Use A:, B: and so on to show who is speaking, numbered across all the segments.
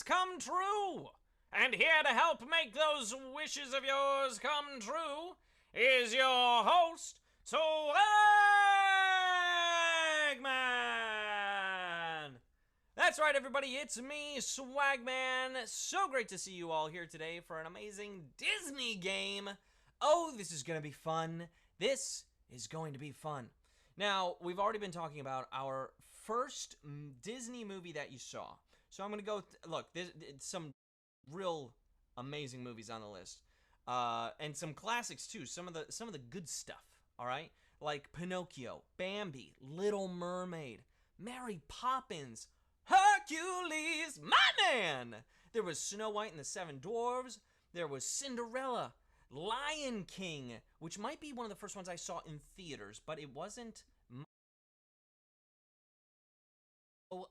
A: come true. And here to help make those wishes of yours come true is your host, Swagman. That's right, everybody. It's me, Swagman. So great to see you all here today for an amazing Disney game. Oh, this is going to be fun. This is going to be fun. Now, we've already been talking about our first Disney movie that you saw. So I'm going to go, look, there's some real amazing movies on the list. And some classics too, some of the good stuff, all right? Like Pinocchio, Bambi, Little Mermaid, Mary Poppins, Hercules, my man! There was Snow White and the Seven Dwarfs, there was Cinderella, Lion King, which might be one of the first ones I saw in theaters, but it wasn't.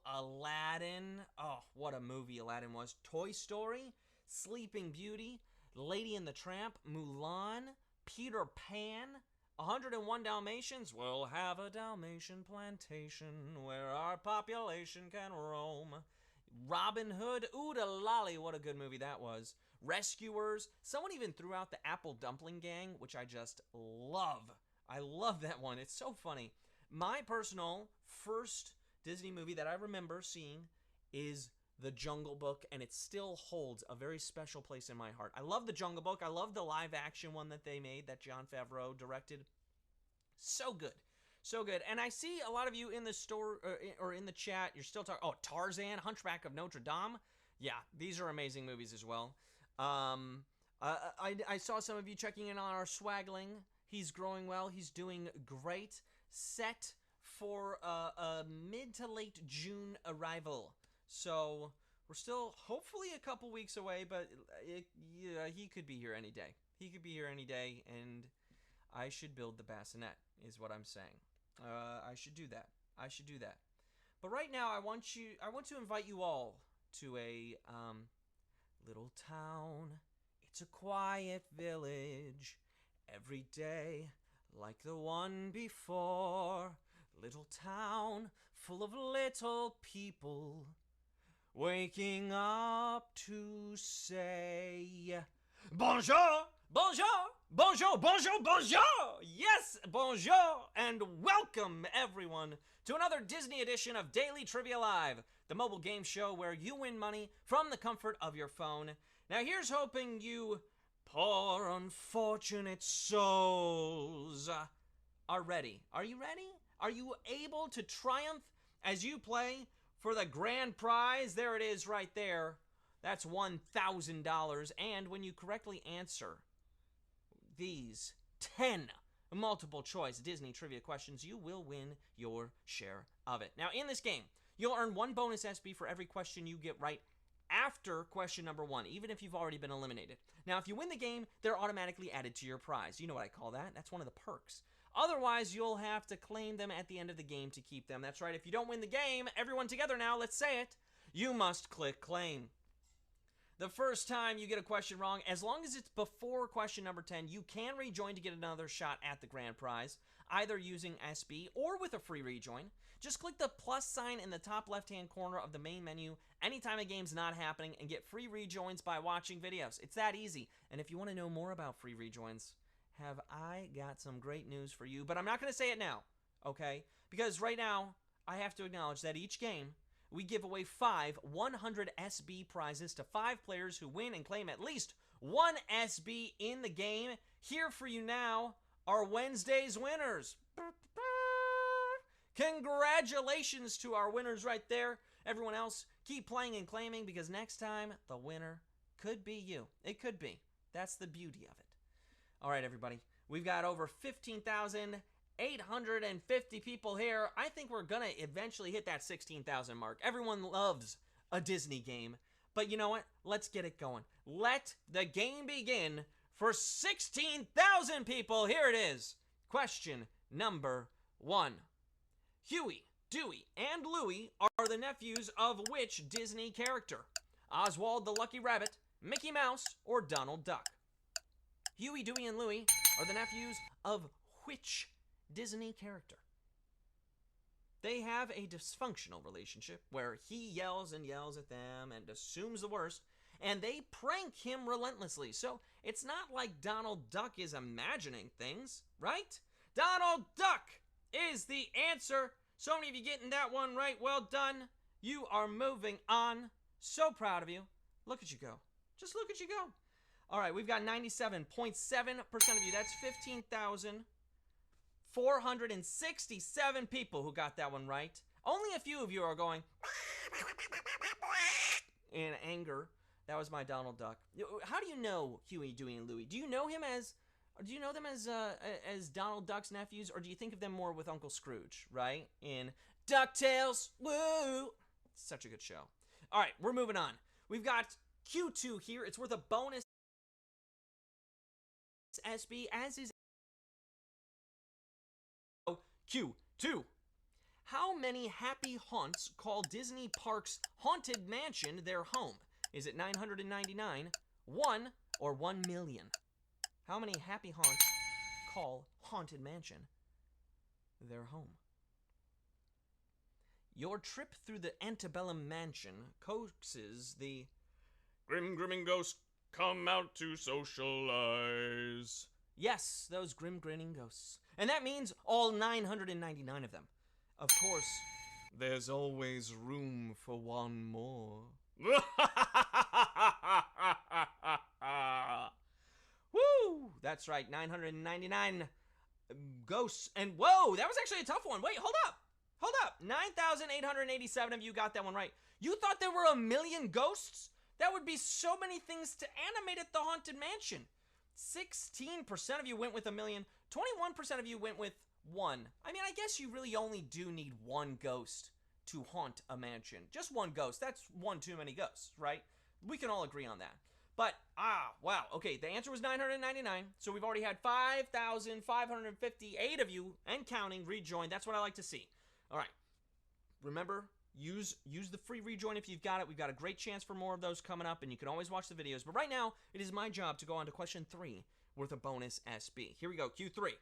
A: Aladdin. Oh, what a movie Aladdin was. Toy Story, Sleeping Beauty, Lady and the Tramp, Mulan, Peter Pan, 101 Dalmatians. We'll have a Dalmatian plantation where our population can roam. Robin Hood, Ooda Lolly, what a good movie that was. Rescuers. Someone even threw out the Apple Dumpling Gang, which I just love. I love that one. It's so funny. My personal first Disney movie that I remember seeing is The Jungle Book, and it still holds a very special place in my heart. I love The Jungle Book. I love the live-action one that they made that Jon Favreau directed. So good. So good. And I see a lot of you in the store or in the chat. You're still talking. Oh, Tarzan, Hunchback of Notre Dame. Yeah, these are amazing movies as well. I saw some of you checking in on our Swagling. He's growing well. He's doing great. Set for a mid to late June arrival. So we're still hopefully a couple weeks away, but he could be here any day. He could be here any day, and I should build the bassinet, is what I'm saying. I should do that. I should do that. But right now, I want to invite you all to a little town. It's a quiet village. Every day, like the one before. Little town full of little people waking up to say bonjour, bonjour, bonjour, bonjour, bonjour. Yes, bonjour, and welcome everyone to another Disney edition of Daily Trivia Live, the mobile game show where you win money from the comfort of your phone. Now here's hoping you poor unfortunate souls are ready. Are you ready? Are you able to triumph as you play for the grand prize? There it is right there. That's $1,000. And when you correctly answer these 10 multiple choice Disney trivia questions, you will win your share of it. Now, in this game, you'll earn 1 bonus SB for every question you get right after question number 1, even if you've already been eliminated. Now, if you win the game, they're automatically added to your prize. You know what I call that? That's one of the perks. Otherwise, you'll have to claim them at the end of the game to keep them. That's right, if you don't win the game, everyone together now, let's say it, you must click claim. The first time you get a question wrong, as long as it's before question number 10, you can rejoin to get another shot at the grand prize, either using SB or with a free rejoin. Just click the plus sign in the top left-hand corner of the main menu anytime a game's not happening and get free rejoins by watching videos. It's that easy. And if you want to know more about free rejoins, have I got some great news for you, but I'm not going to say it now, okay? Because right now, I have to acknowledge that each game, we give away 5 100 SB prizes to 5 players who win and claim at least 1 SB in the game. Here for you now are Wednesday's winners. Congratulations to our winners right there. Everyone else, keep playing and claiming because next time, the winner could be you. It could be. That's the beauty of it. All right, everybody. We've got over 15,850 people here. I think we're going to eventually hit that 16,000 mark. Everyone loves a Disney game. But you know what? Let's get it going. Let the game begin for 16,000 people. Here it is. Question number 1. Huey, Dewey, and Louie are the nephews of which Disney character? Oswald the Lucky Rabbit, Mickey Mouse, or Donald Duck? Huey, Dewey, and Louie are the nephews of which Disney character? They have a dysfunctional relationship where he yells and yells at them and assumes the worst, and they prank him relentlessly. So it's not like Donald Duck is imagining things, right? Donald Duck is the answer. So many of you getting that one right. Well done. You are moving on. So proud of you. Look at you go. Just look at you go. All right, we've got 97.7% of you. That's 15,467 people who got that one right. Only a few of you are going in anger. That was my Donald Duck. How do you know Huey, Dewey, and Louie? Do you know them as Donald Duck's nephews, or do you think of them more with Uncle Scrooge, right? In DuckTales. Woo! Such a good show. All right, we're moving on. We've got Q2 here. It's worth a bonus SB, as is Q2. How many happy haunts call Disney Parks' Haunted Mansion their home? Is it 999, 1, or 1 million? How many happy haunts call Haunted Mansion their home? Your trip through the antebellum mansion coaxes the grim-grinning ghosts come out to socialize. Yes, those grim-grinning ghosts. And that means all 999 of them. Of course, there's always room for one more. Woo! That's right, 999 ghosts. And whoa, that was actually a tough one. Wait, hold up. 9,887 of you got that one right. You thought there were a million ghosts? That would be so many things to animate at the Haunted Mansion. 16% of you went with a million. 21% of you went with one. I mean, I guess you really only do need one ghost to haunt a mansion. Just one ghost. That's one too many ghosts, right? We can all agree on that. But, wow. Okay, the answer was 999. So we've already had 5,558 of you, and counting, rejoined. That's what I like to see. All right. Remember, use the free rejoin if you've got it. We've got a great chance for more of those coming up, and you can always watch the videos. But right now, it is my job to go on to question 3 worth a bonus SB. Here we go, Q3.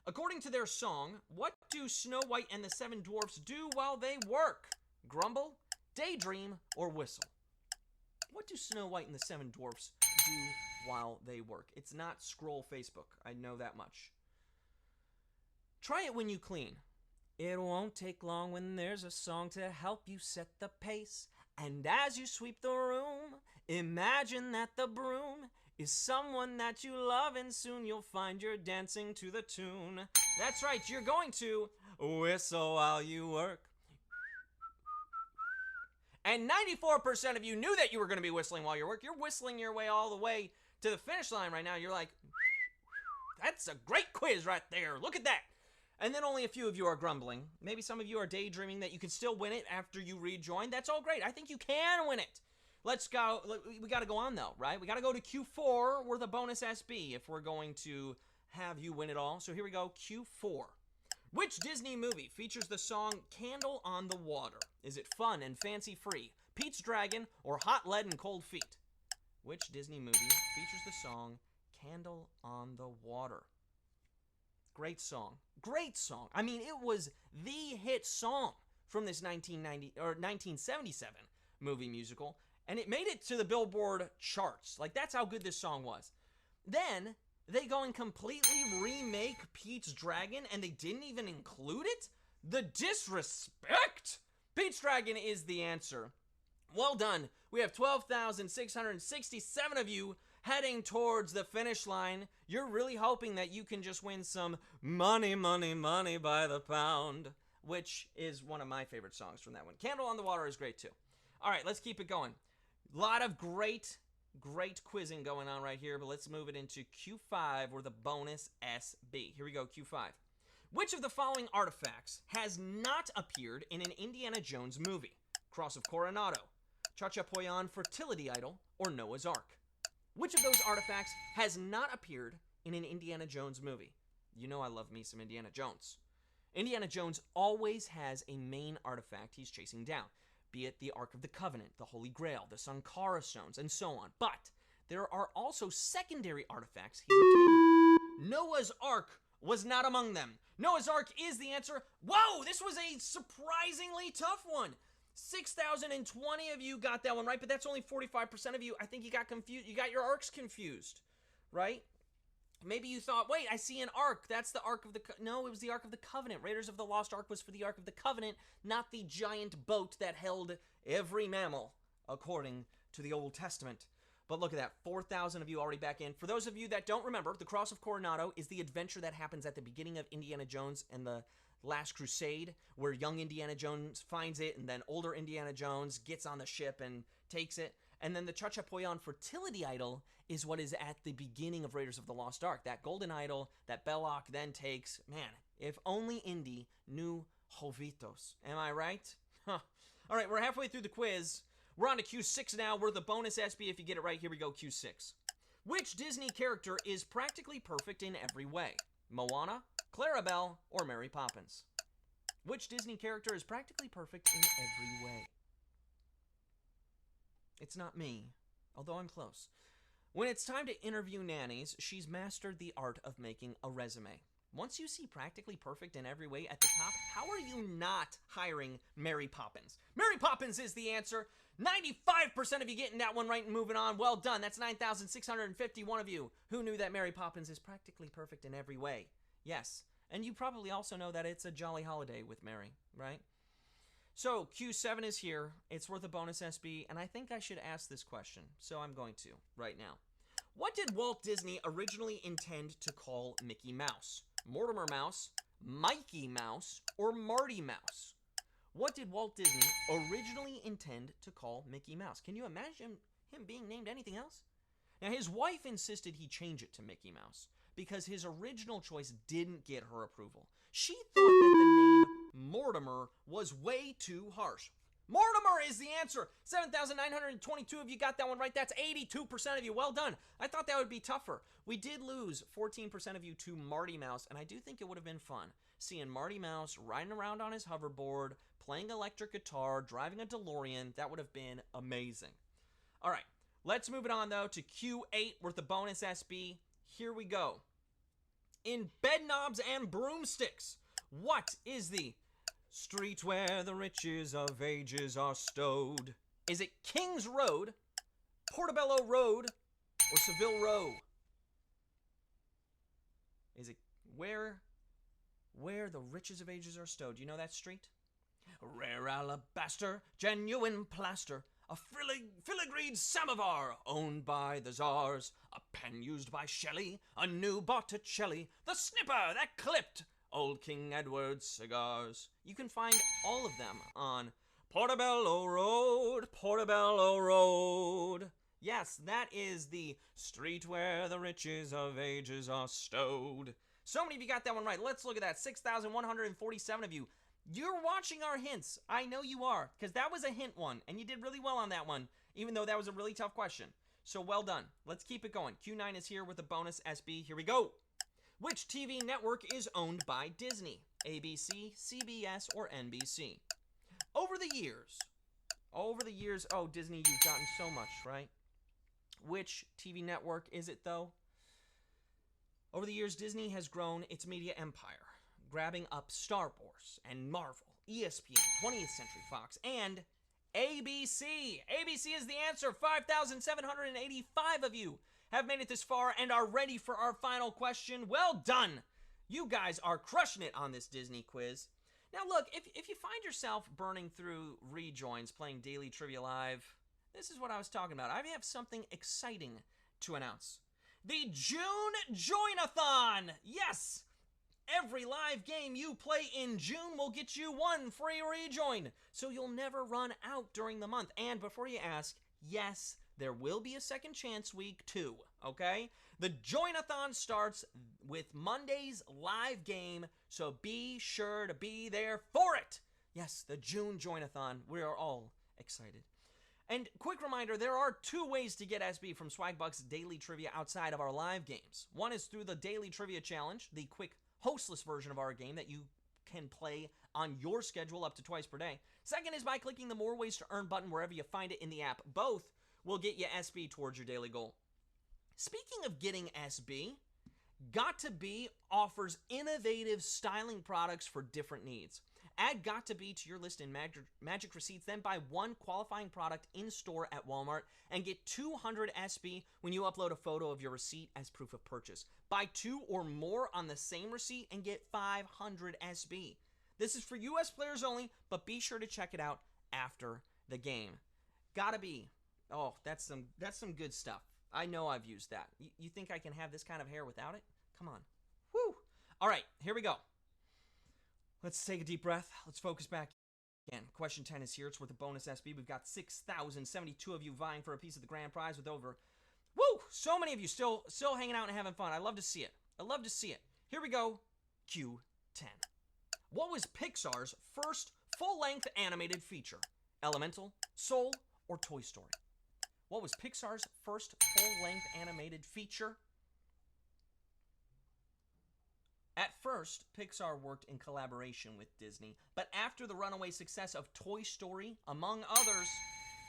A: According to their song, what do Snow White and the Seven Dwarfs do while they work? Grumble, daydream, or whistle? What do Snow White and the Seven Dwarfs do while they work? It's not scroll Facebook. I know that much. Try it when you clean. It won't take long when there's a song to help you set the pace. And as you sweep the room, imagine that the broom is someone that you love, and soon you'll find you're dancing to the tune. That's right, you're going to whistle while you work. And 94% of you knew that you were going to be whistling while you work. You're whistling your way all the way to the finish line right now. You're like, that's a great quiz right there. Look at that. And then only a few of you are grumbling. Maybe some of you are daydreaming that you can still win it after you rejoin. That's all great. I think you can win it. Let's go. We got to go on, though, right? We got to go to Q4 worth a bonus SB if we're going to have you win it all. So here we go, Q4. Which Disney movie features the song Candle on the Water? Is it Fun and Fancy Free, Pete's Dragon, or Hot Lead and Cold Feet? Which Disney movie features the song Candle on the Water? Great song. Great song. I mean, it was the hit song from this 1977 movie musical, and it made it to the Billboard charts. Like, that's how good this song was. Then they go and completely remake Pete's Dragon, and they didn't even include it? The disrespect! Pete's Dragon is the answer. Well done. We have 12,667 of you heading towards the finish line. You're really hoping that you can just win some money, money, money by the pound, which is one of my favorite songs from that one. Candle on the Water is great too. All right, let's keep it going. A lot of great quizzing going on right here, but let's move it into Q5 or the bonus SB. Here we go, Q5. Which of the following artifacts has not appeared in an Indiana Jones movie? Cross of Coronado, Chachapoyan fertility idol, or Noah's Ark? Which of those artifacts has not appeared in an Indiana Jones movie? You know I love me some Indiana Jones. Indiana Jones always has a main artifact he's chasing down, be it the Ark of the Covenant, the Holy Grail, the Sankara Stones, and so on. But there are also secondary artifacts he's obtained. Noah's Ark was not among them. Noah's Ark is the answer. Whoa, this was a surprisingly tough one. 6,020 of you got that one right, but that's only 45% of you. I think you got confused. You got your arcs confused, right? Maybe you thought, wait, I see an ark. That's the Ark of the... No, it was the Ark of the Covenant. Raiders of the Lost Ark was for the Ark of the Covenant, not the giant boat that held every mammal, according to the Old Testament. But look at that, 4,000 of you already back in. For those of you that don't remember, the Cross of Coronado is the adventure that happens at the beginning of Indiana Jones and the Last Crusade, where young Indiana Jones finds it, and then older Indiana Jones gets on the ship and takes it. And then the Chachapoyan fertility idol is what is at the beginning of Raiders of the Lost Ark. That golden idol that Belloc then takes. Man, if only Indy knew Jovitos. Am I right? Huh. All right, we're halfway through the quiz. We're on to Q6 now. We're the bonus SB if you get it right. Here we go, Q6. Which Disney character is practically perfect in every way? Moana, Clarabelle, or Mary Poppins? Which Disney character is practically perfect in every way? It's not me, although I'm close. When it's time to interview nannies, she's mastered the art of making a resume. Once you see practically perfect in every way at the top, how are you not hiring Mary Poppins? Mary Poppins is the answer. 95% of you getting that one right and moving on. Well done. That's 9,651 of you who knew that Mary Poppins is practically perfect in every way. Yes, and you probably also know that it's a jolly holiday with Mary, right? So, Q7 is here. It's worth a bonus SB, and I think I should ask this question, so I'm going to right now. What did Walt Disney originally intend to call Mickey Mouse? Mortimer Mouse, Mikey Mouse, or Marty Mouse? What did Walt Disney originally intend to call Mickey Mouse? Can you imagine him being named anything else? Now, his wife insisted he change it to Mickey Mouse because his original choice didn't get her approval. She thought that the name Mortimer was way too harsh. Mortimer is the answer. 7,922 of you got that one right. That's 82% of you. Well done. I thought that would be tougher. We did lose 14% of you to Marty Mouse, and I do think it would have been fun seeing Marty Mouse riding around on his hoverboard, playing electric guitar, driving a DeLorean. That would have been amazing. All right, let's move it on, though, to Q8 worth the bonus SB. Here we go. In Bed Knobs and Broomsticks, what is the street where the riches of ages are stowed? Is it King's Road, Portobello Road, or Seville Row? Is it where the riches of ages are stowed? Do you know that street? Rare alabaster, genuine plaster, a filigreed samovar owned by the czars, a pen used by Shelley, a new Botticelli, the snipper that clipped old King Edward's cigars. You can find all of them on Portobello Road, Portobello Road. Yes, that is the street where the riches of ages are stowed. So many of you got that one right. Let's look at that. 6,147 of you. You're watching our hints. I know you are, because that was a hint one, and you did really well on that one, even though that was a really tough question. So well done. Let's keep it going. Q9 is here with a bonus SB. Here we go. Which TV network is owned by Disney? ABC, CBS, or NBC? Over the years, oh, Disney, you've gotten so much, right? Which TV network is it, though? Over the years, Disney has grown its media empire, grabbing up Star Wars and Marvel, ESPN, 20th Century Fox, and ABC. ABC is the answer. 5,785 of you have made it this far and are ready for our final question. Well done. You guys are crushing it on this Disney quiz. Now look, if you find yourself burning through rejoins playing Daily Trivia Live, this is what I was talking about. I have something exciting to announce. The June Join-a-thon! Yes! Every live game you play in June will get you one free rejoin, so you'll never run out during the month. And before you ask, yes, there will be a second chance week too, okay? The Join-a-thon starts with Monday's live game, so be sure to be there for it. Yes, the June Join-a-thon. We are all excited. And quick reminder, there are two ways to get SB from Swagbucks Daily Trivia outside of our live games. One is through the Daily Trivia Challenge, the quick hostless version of our game that you can play on your schedule up to twice per day. Second is by clicking the More Ways to Earn button wherever you find it in the app. Both will get you SB towards your daily goal. Speaking of getting SB, Got2b offers innovative styling products for different needs. Add Got2b to your list in Magic Receipts, then buy one qualifying product in-store at Walmart and get 200 SB when you upload a photo of your receipt as proof of purchase. Buy 2 or more on the same receipt and get 500 SB. This is for US players only, but be sure to check it out after the game. Got2b. Oh, that's some good stuff. I know I've used that. You think I can have this kind of hair without it? Come on. Woo! All right, here we go. Let's take a deep breath. Let's focus back in. Question 10 is here. It's worth a bonus SB. We've got 6,072 of you vying for a piece of the grand prize with over, so many of you still hanging out and having fun. I love to see it. I love to see it. Here we go. Q10. What was Pixar's first full-length animated feature? Elemental, Soul, or Toy Story? What was Pixar's first full-length animated feature? At first, Pixar worked in collaboration with Disney, but after the runaway success of Toy Story, among others,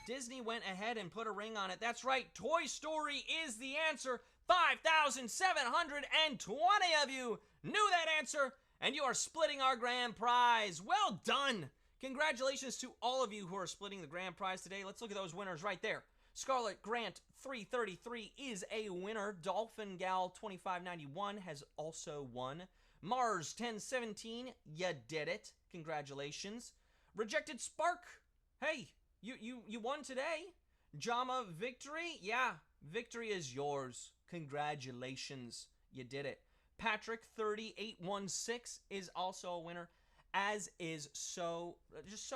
A: Disney went ahead and put a ring on it. That's right, Toy Story is the answer. 5,720 of you knew that answer, and you are splitting our grand prize. Well done! Congratulations to all of you who are splitting the grand prize today. Let's look at those winners right there. Scarlet Grant 333 is a winner. Dolphin Gal 2591 has also won. Mars 1017, you did it. Congratulations. Rejected Spark, hey, you won today. Jama Victory, yeah, victory is yours. Congratulations, you did it. Patrick 3816 is also a winner, as is so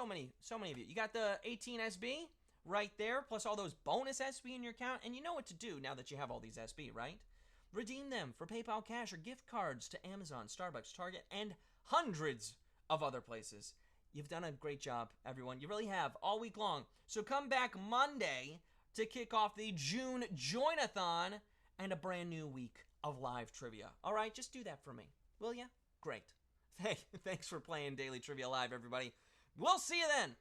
A: many of you. You got the 18 SB right there, plus all those bonus SB in your account, and you know what to do now that you have all these SB, right? Redeem them for PayPal cash or gift cards to Amazon, Starbucks, Target, and hundreds of other places. You've done a great job, everyone. You really have, all week long. So come back Monday to kick off the June Join-a-thon and a brand new week of live trivia. All right, just do that for me, will ya? Great. Hey, thanks for playing Daily Trivia Live, everybody. We'll see you then.